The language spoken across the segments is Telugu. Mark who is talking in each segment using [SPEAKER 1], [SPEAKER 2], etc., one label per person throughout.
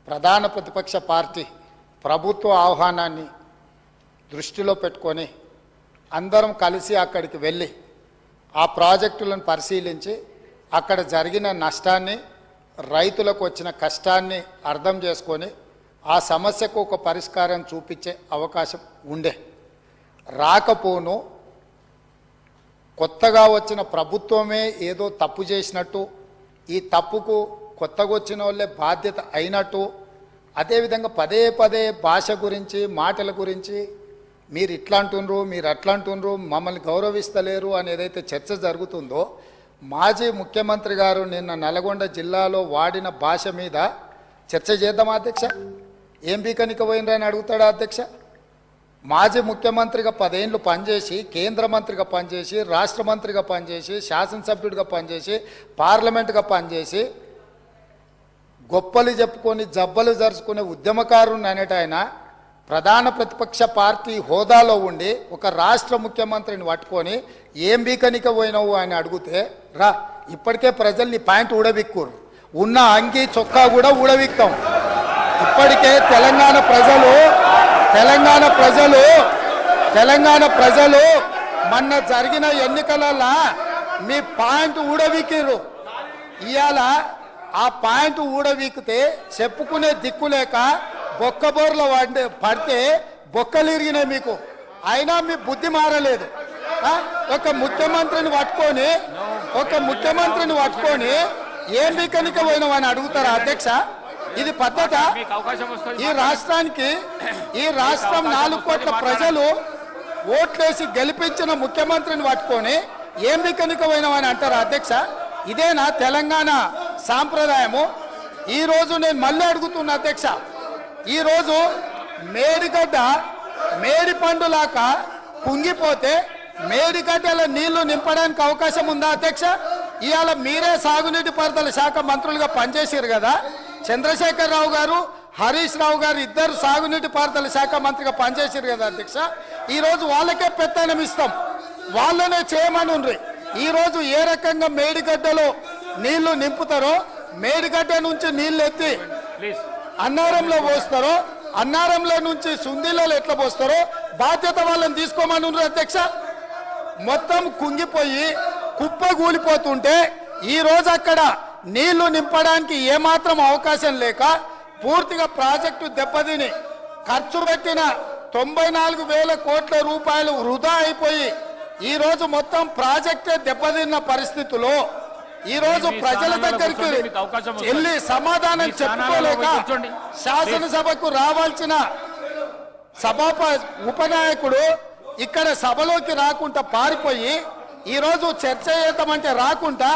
[SPEAKER 1] ప్రధాన ప్రతిపక్ష పార్టీ ప్రభుత్వ ఆహ్వానాన్ని దృష్టిలో పెట్టుకొని అందరం కలిసి అక్కడికి వెళ్ళి ఆ ప్రాజెక్టులను పరిశీలించి అక్కడ జరిగిన నష్టాన్ని రైతులకు వచ్చిన కష్టాన్ని అర్థం చేసుకొని ఆ సమస్యకు ఒక పరిష్కారం చూపించే అవకాశం ఉండే రాకపోను కొత్తగా వచ్చిన ప్రభుత్వమే ఏదో తప్పు చేసినట్టు ఈ తప్పుకు కొత్తగా వచ్చిన వాళ్ళే బాధ్యత అయినట్టు అదేవిధంగా పదే పదే భాష గురించి మాటల గురించి మీరు ఇట్లా అంటుండ్రు మీరు అట్లా అంటుండ్రు మమ్మల్ని గౌరవిస్తలేరు అని ఏదైతే చర్చ జరుగుతుందో మాజీ ముఖ్యమంత్రి గారు నిన్న నల్గొండ జిల్లాలో వాడిన భాష మీద చర్చ చేద్దామా అధ్యక్ష? ఏం బీకనిక పోయినరని అడుగుతాడా అధ్యక్ష? మాజీ ముఖ్యమంత్రిగా 10 ఏళ్ళు పనిచేసి కేంద్ర మంత్రిగా పనిచేసి రాష్ట్ర మంత్రిగా పనిచేసి శాసనసభ్యుడిగా పనిచేసి పార్లమెంటుగా పనిచేసి గొప్పలు చెప్పుకొని జబ్బలు జరుచుకునే ఉద్యమకారుని అనేట ఆయన ప్రధాన ప్రతిపక్ష పార్టీ హోదాలో ఉండి ఒక రాష్ట్ర ముఖ్యమంత్రిని పట్టుకొని ఏం బీకనిక పోయినావు అని అడిగితే రా ఇప్పటికే ప్రజల్ని ప్యాంట్ ఊడబిక్కురు ఉన్న అంగి చొక్కా కూడా ఊడబిక్తాం. ఇప్పటికే తెలంగాణ ప్రజలు మొన్న జరిగిన ఎన్నికలలో మీ ప్యాంటు ఊడబిక్కిరు. ఇవాళ ఆ ప్యాంటు ఊడబీకితే చెప్పుకునే దిక్కులేక బొక్కబోర్లో పడితే బొక్కలు ఇరిగినాయి మీకు. అయినా మీ బుద్ధి మారలేదు. ఒక ముఖ్యమంత్రిని పట్టుకొని ఏం బీకనిక పోయినావని అడుగుతారా అధ్యక్ష? ఇది పద్ధత? ఈ రాష్ట్రం 4 కోట్ల ప్రజలు ఓట్లేసి గెలిపించిన ముఖ్యమంత్రిని పట్టుకొని ఏం బీకనిక పోయినావని అంటారా అధ్యక్ష? ఇదేనా తెలంగాణ సాంప్రదాయము? ఈరోజు నేను మళ్ళీ అడుగుతున్నా అధ్యక్ష, ఈరోజు మేడిగడ్డ మేడి పండులాక కుంగిపోతే మేడిగడ్డల నీళ్లు నింపడానికి అవకాశం ఉందా అధ్యక్ష? ఇవాళ మీరే సాగునీటి పారుదల శాఖ మంత్రులుగా పనిచేసారు కదా. చంద్రశేఖరరావు గారు హరీష్ రావు గారు ఇద్దరు సాగునీటి పారుదల శాఖ మంత్రిగా పనిచేసారు కదా అధ్యక్ష. ఈరోజు వాళ్ళకే పెత్తనం ఇస్తాం, వాళ్ళనే చేయమని. ఈరోజు ఏ రకంగా మేడిగడ్డలో నీళ్లు నింపుతారో, మేడిగడ్డ నుంచి నీళ్లు ఎత్తి అన్నారంలో పోస్తారో, అన్నారంలో నుంచి సుందీలలో ఎట్లా పోస్తారో బాధ్యత వాళ్ళని తీసుకోమని అధ్యక్ష. మొత్తం కుంగిపోయి కుప్ప కూలిపోతుంటే ఈరోజు అక్కడ నీళ్లు నింపడానికి ఏమాత్రం అవకాశం లేక పూర్తిగా ప్రాజెక్టు దెబ్బతిని ఖర్చు పెట్టిన 94,000 కోట్ల రూపాయలు వృధా అయిపోయి ఈరోజు మొత్తం ప్రాజెక్టే దెబ్బతిన్న పరిస్థితుల్లో ఈరోజు ప్రజల దగ్గరికి వెళ్ళి సమాధానం చెప్పుకోలేక శాసనసభకు రావాల్సిన ఉపనాయకుడు ఇక్కడ సభలోకి రాకుండా పారిపోయి ఈరోజు చర్చ చేద్దామంటే రాకుండా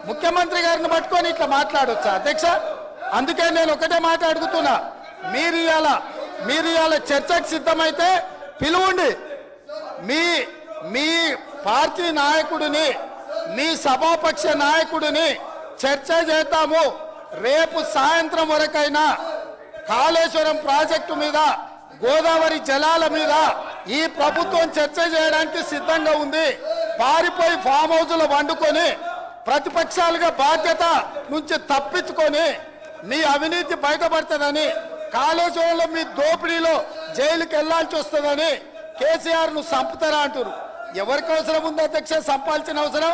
[SPEAKER 1] ముఖ్యమంత్రి గారిని పట్టుకొని ఇట్లా మాట్లాడొచ్చా అధ్యక్ష? అందుకే నేను ఒకటే మాట అడుగుతున్నా, మీరు ఇవాళ చర్చకు సిద్ధమైతే పిలువండి. మీ పార్టీ నాయకుడిని, మీ సభాపక్ష నాయకుడిని చర్చ చేద్దాము. రేపు సాయంత్రం వరకైనా కాళేశ్వరం ప్రాజెక్టు మీద, గోదావరి జలాల మీద ఈ ప్రభుత్వం చర్చ చేయడానికి సిద్ధంగా ఉంది. పారిపోయి ఫామ్ హౌస్లో వండుకొని ప్రతిపక్షాలుగా బాధ్యత నుంచి తప్పించుకొని మీ అవినీతి బయటపడుతుందని, కాళేశ్వరంలో మీ దోపిడీలో జైలుకి వెళ్లాల్సి వస్తుందని కేసీఆర్ ను చంపుతారా అంటారు. ఎవరికి అవసరం ఉంది అధ్యక్ష చంపాల్సిన అవసరం?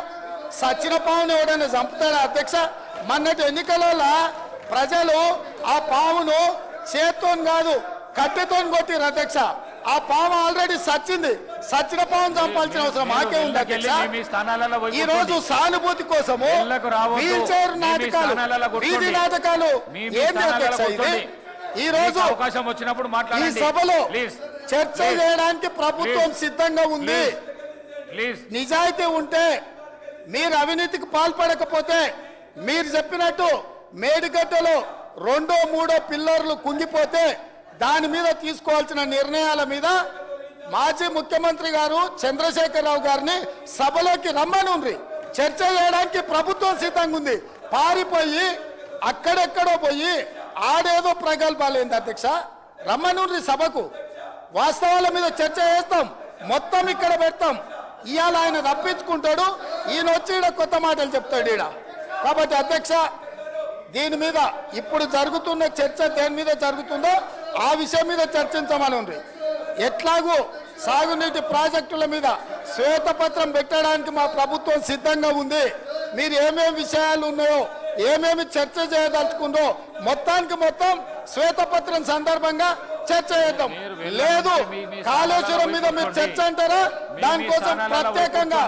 [SPEAKER 1] సచిన పావును ఎవడైనా చంపుతారా అధ్యక్ష? మొన్నటి ఎన్నికలలో ప్రజలు ఆ పావును చేత్తో కాదు కట్టెతో కొట్టిరు అధ్యక్ష. ఆ పాము ఆల్రెడీ సచ్చింది. సచిన పావును చంపాల్సిన అవసరం మాకే ఉంది అధ్యక్ష. ఈ రోజు సానుభూతి కోసము వీల్ చైర్ నాటకాలు, వీధి నాటకాలు ఏంటి అధ్యక్ష? ఇది ఈ రోజు ఈ సభలో చర్చ చేయడానికి ప్రభుత్వం సిద్ధంగా ఉంది. నిజాయితీ ఉంటే, మీరు అవినీతికి పాల్పడకపోతే, మీరు చెప్పినట్టు మేడిగడ్డలో 2, 3 పిల్లర్లు కుంగిపోతే దాని మీద తీసుకోవాల్సిన నిర్ణయాల మీద మాజీ ముఖ్యమంత్రి గారు చంద్రశేఖరరావు గారిని సభలోకి రమ్మని చర్చ చేయడానికి ప్రభుత్వం సిద్ధంగా ఉంది. పారిపోయి అక్కడెక్కడో పోయి ఆడేదో ప్రగల్భాలేంది అధ్యక్ష? రమ్మని సభకు, వాస్తవాల మీద చర్చ చేస్తాం, మొత్తం ఇక్కడ పెడతాం. ఇవాళ ఆయన తప్పించుకుంటాడు, ఈయన వచ్చి కొత్త మాటలు చెప్తాడు. కాబట్టి అధ్యక్ష, దీని మీద ఇప్పుడు జరుగుతున్న చర్చ దేని మీద జరుగుతుందో ఆ విషయం మీద చర్చించమని ఉంది. ఎట్లాగూ సాగునీటి ప్రాజెక్టుల మీద శ్వేతపత్రం పెట్టడానికి మా ప్రభుత్వం సిద్ధంగా ఉంది. మీరు ఏమేమి విషయాలు ఉన్నాయో, ఏమేమి చర్చ చేయదలుచుకుందో మొత్తానికి మొత్తం శ్వేతపత్రం సందర్భంగా చర్చ చేద్దాం. లేదు కాళేశ్వరం మీద మీరు చర్చ అంటారా, దానికోసం ప్రత్యేకంగా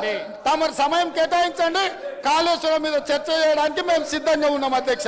[SPEAKER 1] తమ సమయం కేటాయించండి. కాళేశ్వరం మీద చర్చ చేయడానికి మేము సిద్ధంగా ఉన్నాం అధ్యక్ష.